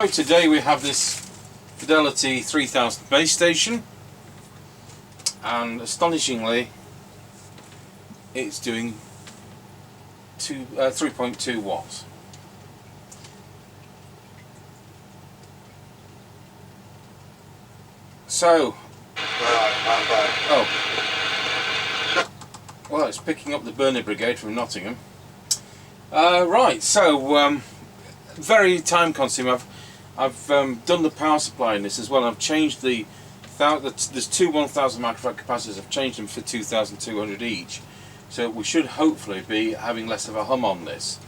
Today we have this Fidelity 3000 base station, and astonishingly it's doing 3.2 watts. So, well, it's picking up the Burner Brigade from Nottingham. Right, so very time consuming. I've done the power supply in this as well. I've changed there's two 1000 microfarad capacitors. I've changed them for 2200 each, so we should hopefully be having less of a hum on this.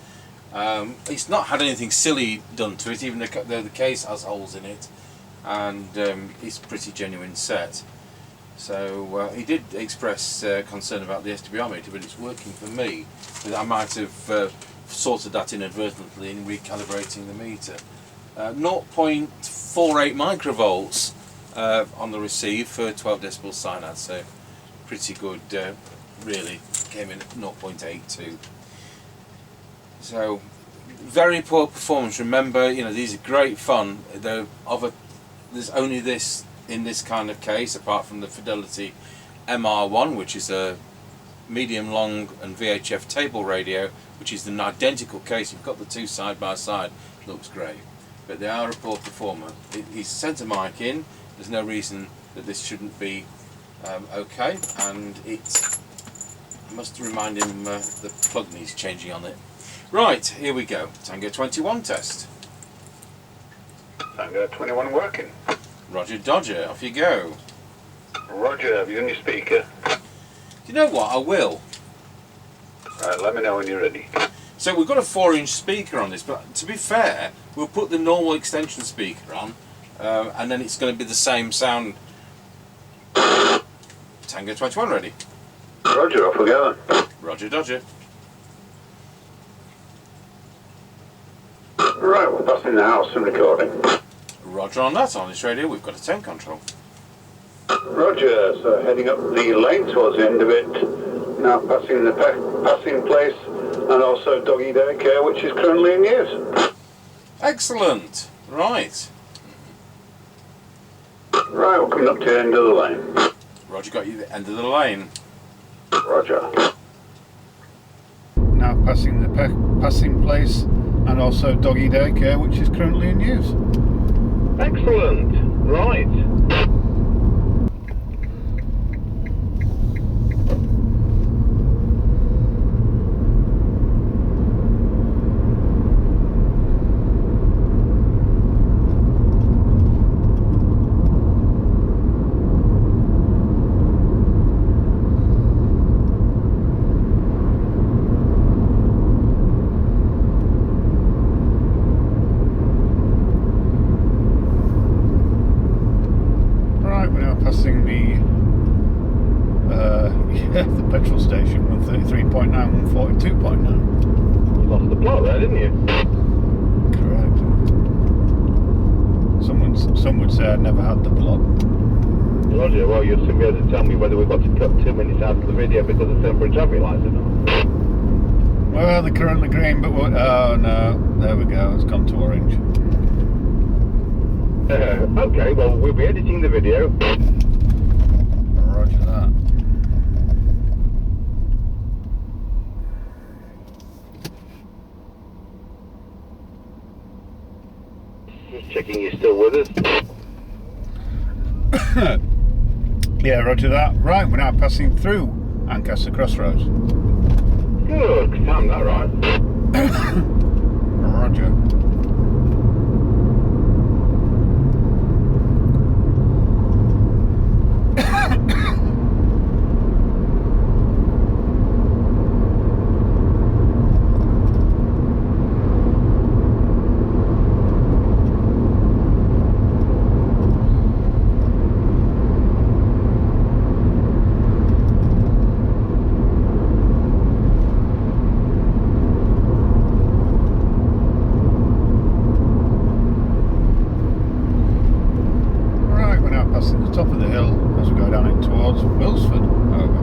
It's not had anything silly done to it, even the case has holes in it, and it's a pretty genuine set. So he did express concern about the SWR meter, but it's working for me. But I might have sorted that inadvertently in recalibrating the meter. 0.48 microvolts on the receive for 12 decibel sinus, so pretty good. Really came in at 0.82. So very poor performance. Remember, you know, these are great fun. There's only this in this kind of case, apart from the Fidelity MR1, which is a medium long and VHF table radio, which is an identical case. You've got the two side by side. Looks great. But they are a poor performer. He's sent a mic in. There's no reason that this shouldn't be okay, and I must remind him the plug needs changing on it. Right, here we go. Tango 21 test. Tango 21 working. Roger Dodger, off you go. Roger, have you on your speaker? Do you know what? I will. Right, let me know when you're ready. So we've got a 4-inch speaker on this, but to be fair, we'll put the normal extension speaker on, and then it's going to be the same sound. Tango 21 ready. Roger, off we go. Roger Dodger. Right, we're passing the house and recording. Roger on that. On this radio we've got a 10 control. Roger, so heading up the lane towards the end of it. Now passing the passing place and also doggy daycare, which is currently in use. Excellent. Right. Right, we're coming up to the end of the lane. Roger, got you the end of the lane. Roger. Now passing the passing place and also doggy daycare, which is currently in use. Excellent. Right. Passing the petrol station, 133.9, 142.9. You lost the plot there, didn't you? Correct. Some would say I'd never had the plot. Roger, well, you'll soon be able to tell me whether we've got to cut 2 minutes out of the video because of temperature traffic lights or not. Well, they're currently green, but oh no, there we go, it's gone to orange. Okay, well, we'll be editing the video. Roger that. Just checking you're still with us. Yeah, roger that. Right, we're now passing through Ancaster Crossroads. Good, timed that right. Roger. Top of the hill as we go down it towards Wilsford. Over.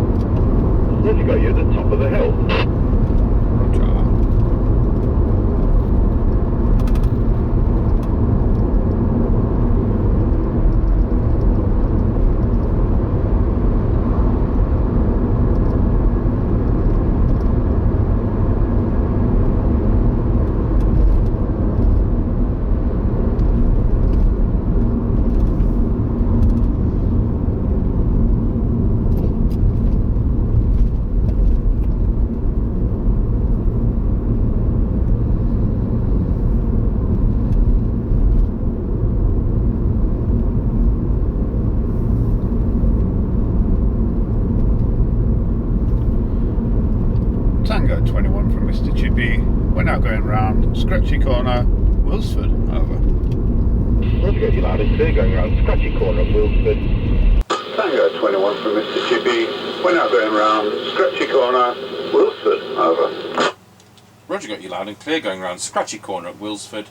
Where's he got you at the top of the hill? Roger. going round Scratchy Corner, Wilsford. Over. Roger, got you loud and clear going round Scratchy Corner at Wilsford. Tango 21 from Mr. Chippie. We're now going round Scratchy Corner, Wilsford. Over. Roger, got you loud and clear going round Scratchy Corner at Wilsford.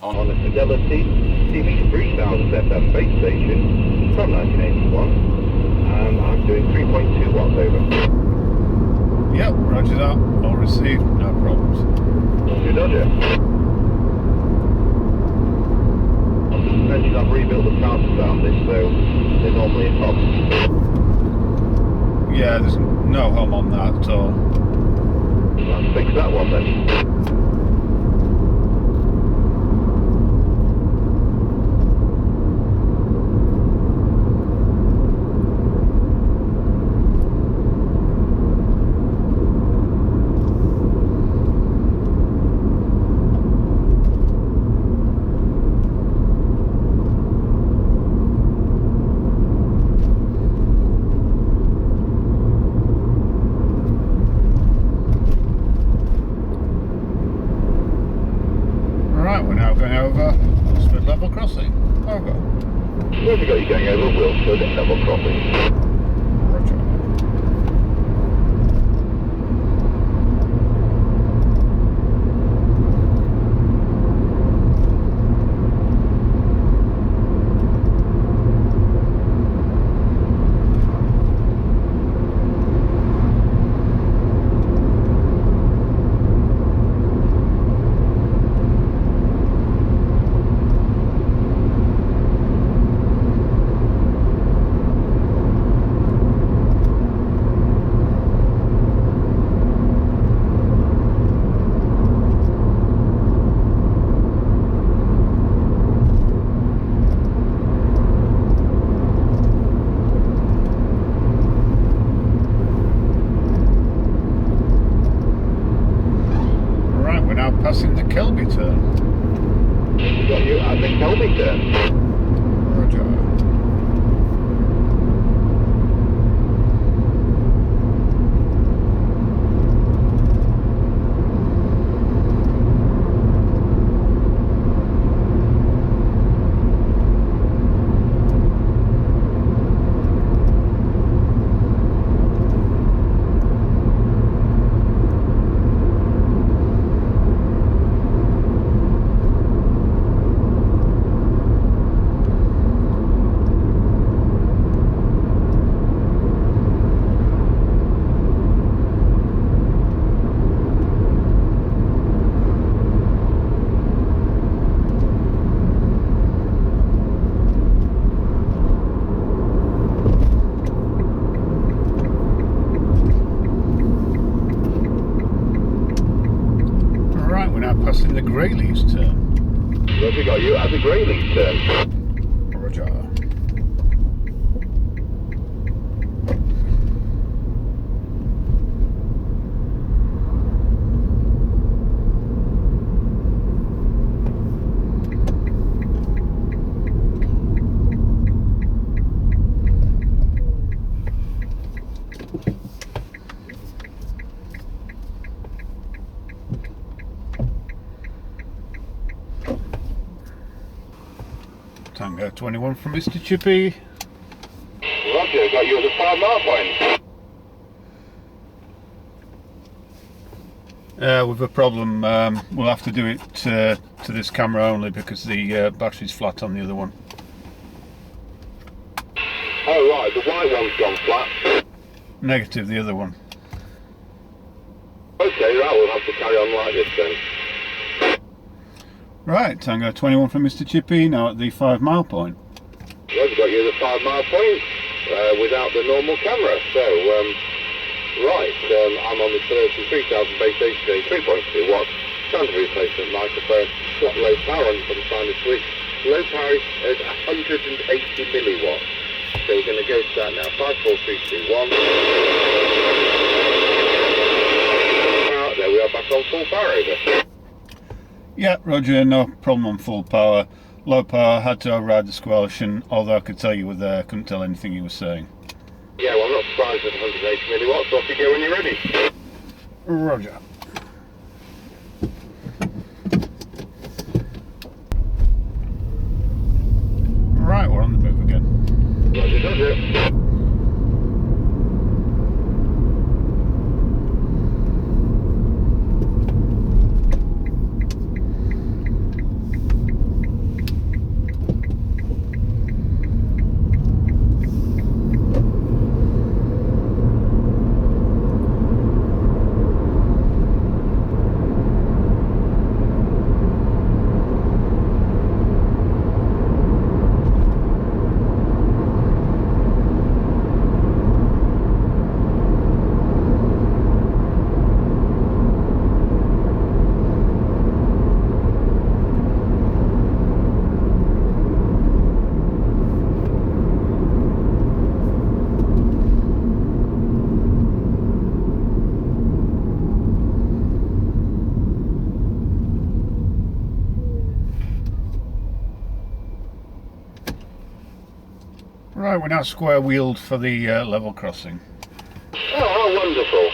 On the Fidelity CB3000FM base station from 1981. And I'm doing 3.2 watts over. Yep, roger that. All received, no problems. Roger, Dodger. On suspension, I've rebuilt the power supply on this, so they're normally in hubs. Yeah, there's no hum on that at all. Let's fix that one then. Right, we're now going over Wilsford level crossing. Over. Where have you got you going over Wilsford at level crossing? Roger. Passing the Kelby turn. We've got you at the Kelby turn. Roger. Passing the Greyleys turn. Where have we got you at the Greyleys turn? Roger. Tango 21 from Mr. Chippie. Roger, got you at the 5 mile point. With a problem, we'll have to do it to this camera only because the battery's flat on the other one. Oh right, the white one's gone flat. Negative, the other one. Okay, right, we'll have to carry on like this then. Right, Tango 21 from Mr. Chippie, now at the 5 mile point. Well, we've got you at the 5 mile point without the normal camera. So, I'm on the Fidelity 3000 base station, 3.2 watts, standard replacement microphone, got low power on for the sign of switch. Low power is 180 milliwatts. So we're going to go to that now. 5, 4, 3, 2, 1. There we are, back on full power over. Yeah, Roger, no problem on full power. Low power, had to override the squelch, and although I could tell you were there, I couldn't tell anything you were saying. Yeah, well, I'm not surprised at 180 milliwatts. Off you go when you're ready. Roger. Roger. Right, we're now square wheeled for the level crossing. Oh, how wonderful.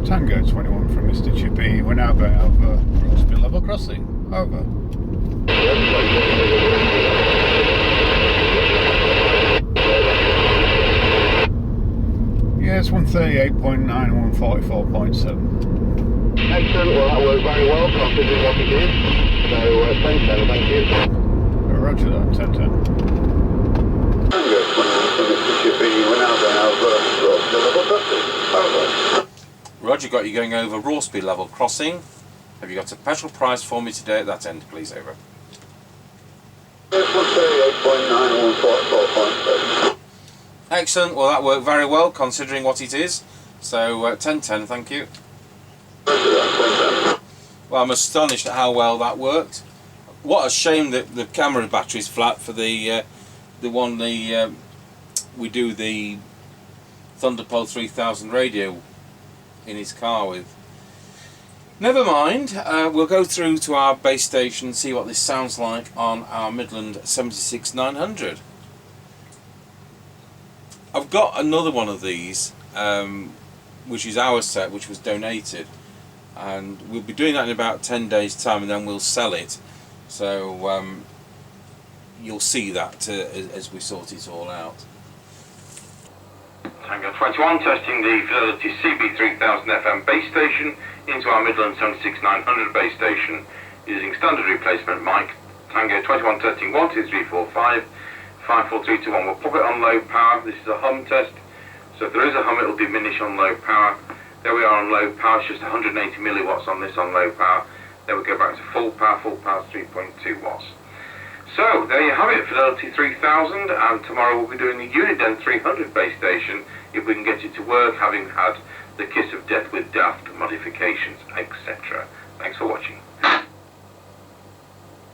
Tango 21 from Mr. Chippie. We're now going over Rossby level crossing. Over. Yeah, it's 138.9 and 144.7. Excellent, well that worked very well considering what it is. So 10-10, thank you. Roger that, 10-10. Tango 21 from Mr. Chippie. We're now going over Rossby level crossing. Over. Roger, got you going over Rossby level crossing. Have you got a petrol price for me today at that end, please? Over. It's 138.9 and 144.7. Excellent, well that worked very well considering what it is. So 10-10, thank you. Roger that, 10-10. Well, I'm astonished at how well that worked. What a shame that the camera battery's flat for the one we do the Thunderpole 3000 radio in his car with. Never mind, we'll go through to our base station and see what this sounds like on our Midland 76900. I've got another one of these, which is our set, which was donated, and we'll be doing that in about 10 days time, and then we'll sell it. So you'll see that as we sort it all out. Tango 21 testing the Fidelity CB3000FM base station into our Midland 76900 base station using standard replacement mic. Tango 21 testing 1, 2, 3, 4, 5, 5, 4, 3, 2, 1. We'll pop it on low power. This is a hum test, so if there is a hum it will diminish on low power. There we are on low power, it's just 180 milliwatts on this on low power. Then we go back to full power is 3.2 watts. So there you have it, Fidelity 3000, and tomorrow we'll be doing the Uniden 300 base station if we can get it to work, having had the kiss of death with daft modifications, etc. Thanks for watching.